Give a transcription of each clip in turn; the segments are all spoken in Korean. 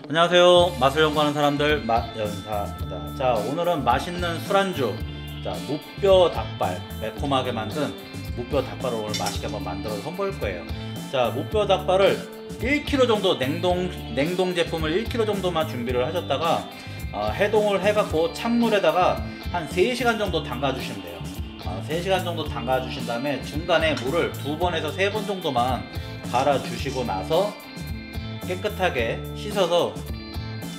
안녕하세요. 맛을 연구하는 사람들 맛연사입니다. 자, 오늘은 맛있는 술안주, 자, 무뼈 닭발, 매콤하게 만든 무뼈 닭발을 오늘 맛있게 한번 만들어서 선보일 거예요. 자, 무뼈 닭발을 1kg 정도 냉동 제품을 1kg 정도만 준비를 하셨다가 해동을 해갖고 찬물에다가 한 3시간 정도 담가 주시면 돼요. 3시간 정도 담가 주신 다음에 중간에 물을 2번에서 3번 정도만 갈아 주시고 나서 깨끗하게 씻어서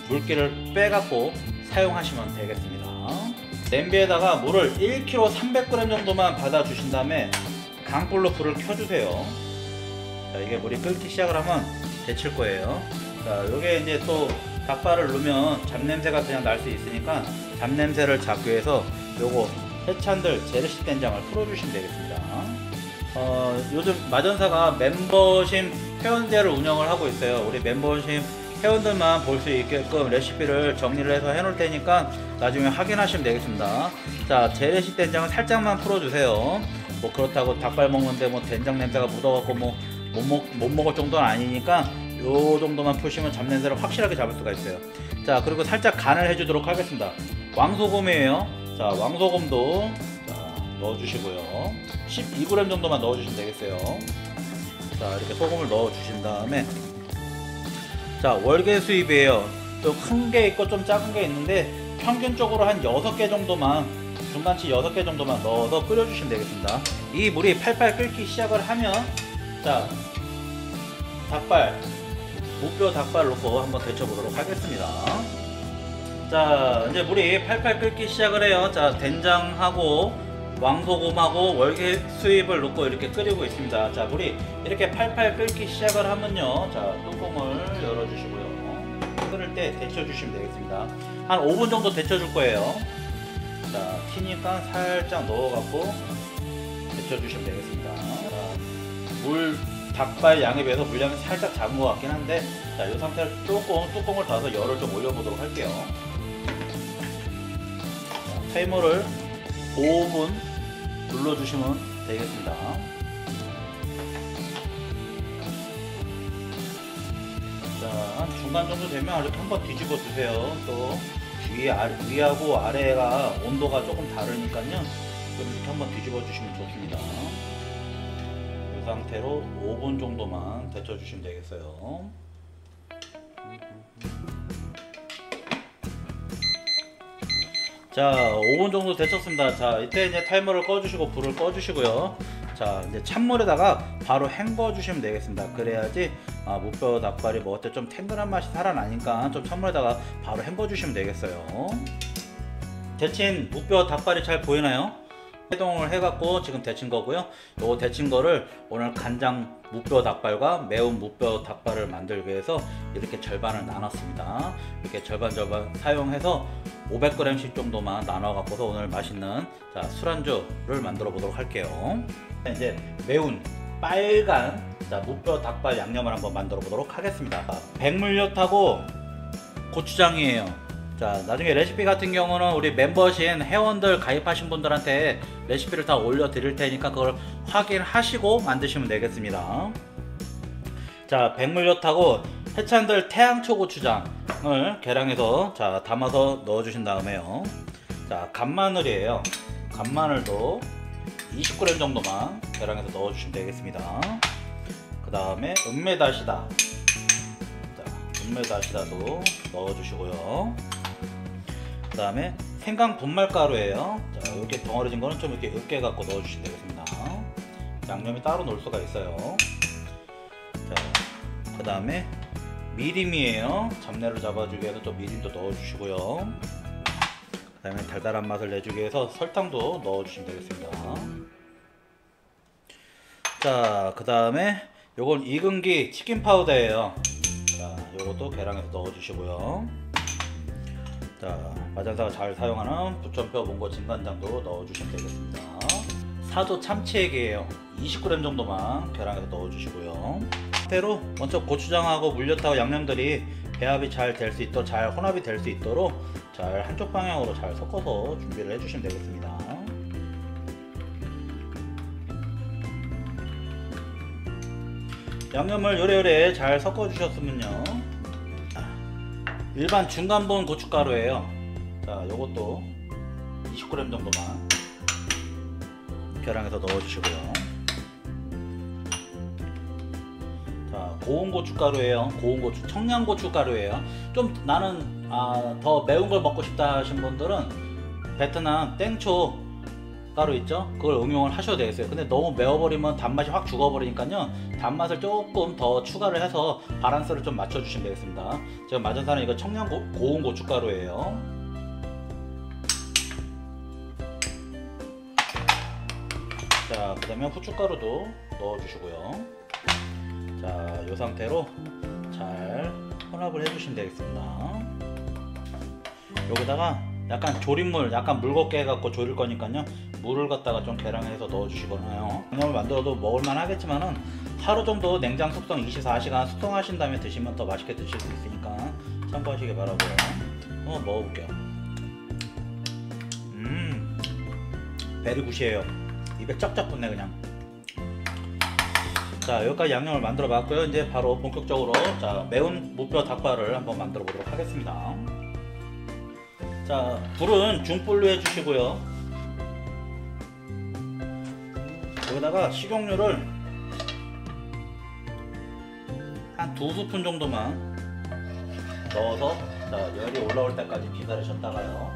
물기를 빼갖고 사용하시면 되겠습니다. 냄비에다가 물을 1kg 300g 정도만 받아 주신 다음에 강불로 불을 켜주세요. 자, 이게 물이 끓기 시작을 하면 데칠 거예요. 자, 요게 이제 또 닭발을 넣으면 잡냄새가 그냥 날 수 있으니까 잡냄새를 잡기 위해서 요거 해찬들 재래식 된장을 풀어주시면 되겠습니다. 요즘 마전사가 멤버십 회원제를 운영을 하고 있어요. 우리 멤버십 회원들만 볼 수 있게끔 레시피를 정리를 해서 해놓을 테니까 나중에 확인하시면 되겠습니다. 자, 재래식 된장을 살짝만 풀어주세요. 뭐 그렇다고 닭발 먹는데 뭐 된장 냄새가 묻어갖고 뭐 못 먹을 정도는 아니니까 요 정도만 푸시면 잡냄새를 확실하게 잡을 수가 있어요. 자, 그리고 살짝 간을 해주도록 하겠습니다. 왕소금이에요. 자, 왕소금도 넣어주시고요. 12g 정도만 넣어주시면 되겠어요. 자, 이렇게 소금을 넣어주신 다음에, 자, 월계 수잎이에요. 좀 큰 게 있고 좀 작은 게 있는데 평균적으로 한 6개 정도만, 중간치 6개 정도만 넣어서 끓여주시면 되겠습니다. 이 물이 팔팔 끓기 시작을 하면, 자, 무뼈 닭발 넣고 한번 데쳐보도록 하겠습니다. 자, 이제 물이 팔팔 끓기 시작을 해요. 자, 된장하고 왕소금하고 월계 수잎을 넣고 이렇게 끓이고 있습니다. 자, 물이 이렇게 팔팔 끓기 시작을 하면요, 자, 뚜껑을 열어주시고요. 끓을 때 데쳐주시면 되겠습니다. 한 5분 정도 데쳐줄 거예요. 자, 튀니까 살짝 넣어갖고 데쳐주시면 되겠습니다. 자, 닭발 양에 비해서 물량이 살짝 작은 것 같긴 한데, 자, 이 상태로 조금 뚜껑을 닫아서 열을 좀 올려보도록 할게요. 자, 타이머를 5분 눌러주시면 되겠습니다. 자, 중간 정도 되면 이렇게 한번 뒤집어 주세요. 또 위하고 아래가 온도가 조금 다르니까요, 좀 이렇게 한번 뒤집어 주시면 좋습니다. 이 상태로 5분 정도만 데쳐 주시면 되겠어요. 자, 5분 정도 데쳤습니다. 자, 이때 이제 타이머를 꺼주시고 불을 꺼주시고요. 자, 이제 찬물에다가 바로 헹궈 주시면 되겠습니다. 그래야지 무뼈 닭발이 먹을 때 좀 탱글한 맛이 살아나니까 좀 찬물에다가 바로 헹궈 주시면 되겠어요. 데친 무뼈 닭발이 잘 보이나요? 해동을 해갖고 지금 데친 거고요. 요거 데친 거를 오늘 간장 무뼈 닭발과 매운 무뼈 닭발을 만들기 위해서 이렇게 절반을 나눴습니다. 이렇게 절반 사용해서 500g씩 정도만 나눠 갖고서 오늘 맛있는, 자, 술안주를 만들어 보도록 할게요. 이제 매운 빨간, 자, 무뼈 닭발 양념을 한번 만들어 보도록 하겠습니다. 백물엿하고 고추장이에요. 자, 나중에 레시피 같은 경우는 우리 멤버십 회원들 가입하신 분들한테 레시피를 다 올려 드릴 테니까 그걸 확인하시고 만드시면 되겠습니다. 자, 백물엿하고 해찬들 태양초 고추장을 계량해서, 자, 담아서 넣어 주신 다음에요. 자, 간마늘이에요. 간마늘도 20g 정도만 계량해서 넣어 주시면 되겠습니다. 그 다음에 은메다시다, 자, 은메다시다도 넣어 주시고요. 그 다음에 생강 분말가루예요. 자, 이렇게 덩어리진 거는 좀 이렇게 으깨 갖고 넣어주시면 되겠습니다. 양념이 따로 넣을 수가 있어요. 자, 그 다음에 미림이에요. 잡내를 잡아주기 위해서 또 미림도 넣어주시고요. 그 다음에 달달한 맛을 내주기 위해서 설탕도 넣어주시면 되겠습니다. 자, 그 다음에 요건 익은기 치킨 파우더예요. 자, 요것도 계량해서 넣어주시고요. 자, 마전사가 잘 사용하는 부천표 몽고 진간장도 넣어주시면 되겠습니다. 사조 참치액이에요. 20g 정도만 계량해서 넣어주시고요. 상태로 먼저 고추장하고 물엿하고 양념들이 배합이 잘 될 수 있도록, 잘 혼합이 될 수 있도록 잘 한쪽 방향으로 잘 섞어서 준비를 해주시면 되겠습니다. 양념을 요래요래 잘 섞어 주셨으면요, 일반 중간본 고춧가루예요. 자, 요것도 20g 정도만 계량해서 넣어주시고요. 자, 고운 고춧가루예요. 고운 고추, 청양 고춧가루예요. 좀 나는 더 매운 걸 먹고 싶다 하신 분들은 베트남 땡초 가루 있죠? 그걸 응용을 하셔도 되겠어요. 근데 너무 매워버리면 단맛이 확 죽어버리니까요, 단맛을 조금 더 추가를 해서 밸런스를 좀 맞춰주시면 되겠습니다. 제가 맞은 사람은 이거 청양 고운 고춧가루예요. 자, 그 다음에 후춧가루도 넣어주시고요. 자, 이 상태로 잘 혼합을 해주시면 되겠습니다. 여기다가 약간 조린물, 약간 묽게 해갖고 졸일 거니까요, 물을 갖다가 좀 계량해서 넣어주시거나요. 양념을 만들어도 먹을만 하겠지만은 하루 정도 냉장 숙성 24시간 숙성하신 다음에 드시면 더 맛있게 드실 수 있으니까 참고하시기 바라고요. 한번 먹어볼게요. 베리굿이에요. 입에 쩍쩍 붙네 그냥. 자, 여기까지 양념을 만들어 봤고요. 이제 바로 본격적으로 자, 매운 무뼈 닭발을 한번 만들어 보도록 하겠습니다. 자, 불은 중불로 해주시고요. 여기다가 식용유를 한 2스푼 정도만 넣어서 자, 열이 올라올 때까지 기다리셨다가요.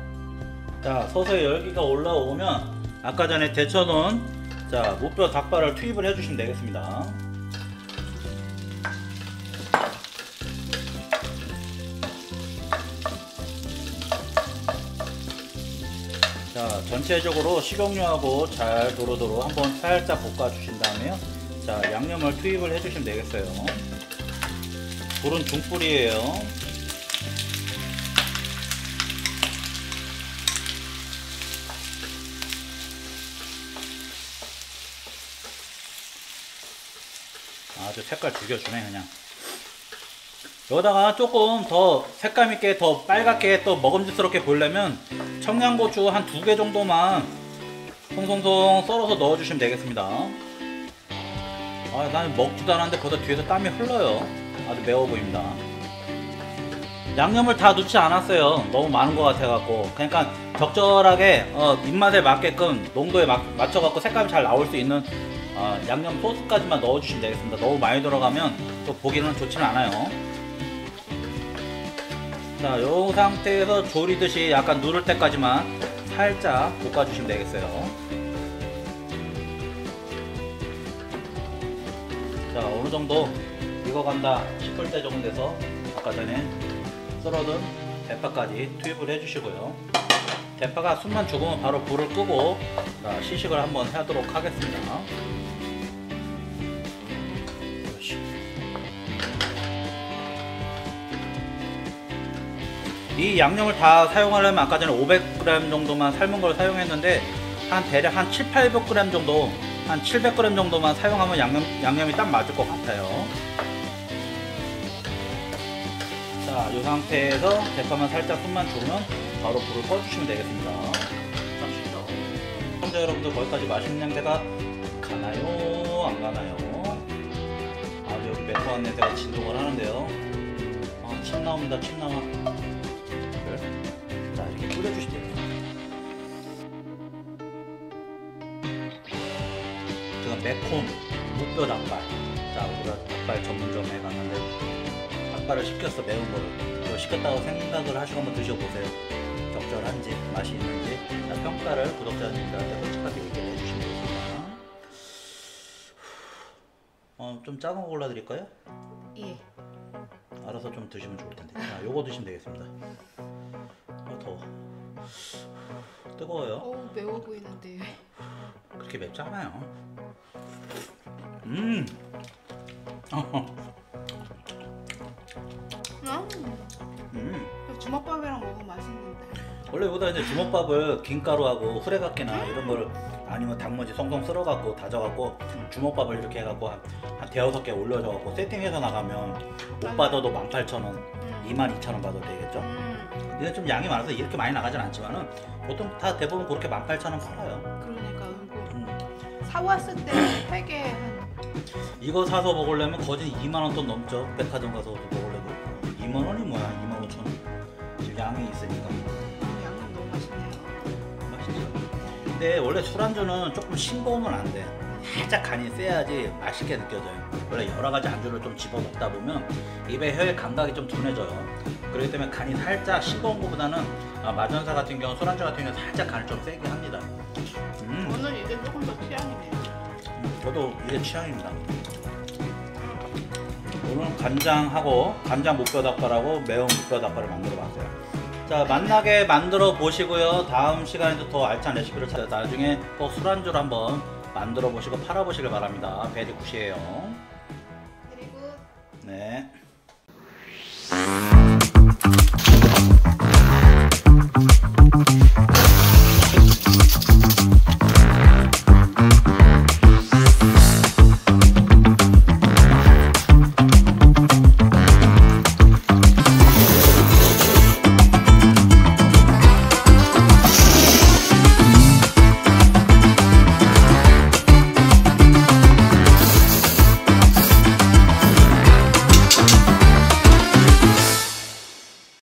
자, 서서히 열기가 올라오면 아까 전에 데쳐놓은 자, 무뼈 닭발을 투입을 해주시면 되겠습니다. 자, 전체적으로 식용유하고 잘 도로도로 한번 살짝 볶아주신 다음에요. 자, 양념을 투입을 해주시면 되겠어요. 불은 중불이에요. 아주 색깔 죽여주네 그냥. 여기다가 조금 더 색감 있게 더 빨갛게 또 먹음직스럽게 보이려면 청양고추 한 2개 정도만 송송송 썰어서 넣어주시면 되겠습니다. 나는 먹지도 않았는데 벌써 뒤에서 땀이 흘러요. 아주 매워 보입니다. 양념을 다 넣지 않았어요. 너무 많은 것 같아갖고. 그러니까 적절하게 입맛에 맞게끔 농도에 맞춰갖고 색감이 잘 나올 수 있는 양념 소스까지만 넣어주시면 되겠습니다. 너무 많이 들어가면 또 보기는 좋지는 않아요. 자, 요 상태에서 조리듯이 약간 누를 때까지만 살짝 볶아주시면 되겠어요. 자, 어느 정도 익어간다 싶을 때 정도 돼서 아까 전에 썰어둔 대파까지 투입을 해주시고요. 대파가 숨만 죽으면 바로 불을 끄고 시식을 한번 하도록 하겠습니다. 이 양념을 다 사용하려면 아까 전에 500g 정도만 삶은 걸 사용했는데 대략 한 700-800g 정도, 한 700g 정도만 사용하면 양념이 딱 맞을 것 같아요. 자, 이 상태에서 대파만 살짝 숨만 죽으면 바로 불을 꺼주시면 되겠습니다. 시청자 여러분들, 거기까지 맛있는 냄새가 가나요? 안 가나요? 아주 여기 매콤한 냄새가 진동을 하는데요. 침 나옵니다. 침 나와. 자, 이렇게 끓여주시면 됩니다. 지금 매콤 무뼈 닭발. 자, 우리가 닭발 전문점에 갔는데 닭발을 시켰어, 매운 거를. 이거 시켰다고 생각을 하시고 한번 드셔보세요. 적절한지, 맛이 있는지. 자, 평가를 구독자님들한테 솔직하게 얘기를 해주시면 되겠습니다. 좀 작은 거 골라드릴까요? 예. 알아서 좀 드시면 좋을 텐데. 자, 요거 드시면 되겠습니다. 더워. 뜨거워요. 어우, 매워 보이는데. 그렇게 맵지 않아요. 주먹밥이랑 먹으면 맛있는데. 원래 여기다 이제 주먹밥을 김가루하고 후레각기나 이런 거를 아니면 단무지 송송 썰어갖고 다져갖고 주먹밥을 이렇게 해갖고 한 대여섯 개 올려줘갖고 세팅해서 나가면 못 받아도 18,000원, 22,000원 받아도 되겠죠? 근데 좀 양이 많아서 이렇게 많이 나가진 않지만은 보통 다 대부분 그렇게 18,000원 팔아요. 그러니까 사왔을 때 팩에 한 이거 사서 먹으려면 거진 2만원 돈 넘죠. 백화점 가서 먹으려도 2만원이 뭐야, 25,000원. 근데 원래 술안주는 조금 싱거우면 안 돼. 살짝 간이 세야지 맛있게 느껴져요. 원래 여러 가지 안주를 좀 집어 먹다 보면 입에 혀의 감각이 좀 둔해져요. 그렇기 때문에 간이 살짝 싱거운 것보다는 마전사 같은 경우, 술안주 같은 경우 살짝 간을 좀 세게 합니다. 오늘 이게 조금 더 취향이네요. 저도 이게 취향입니다. 오늘 간장하고 간장 무뼈 닭발하고 매운 무뼈 닭발을 만들어 봤어요. 자, 만나게 만들어 보시고요. 다음 시간에도 더 알찬 레시피를 찾아 나중에 꼭 술안주로 한번 만들어 보시고 팔아 보시길 바랍니다. 베리 굿이에요. 그리고 네.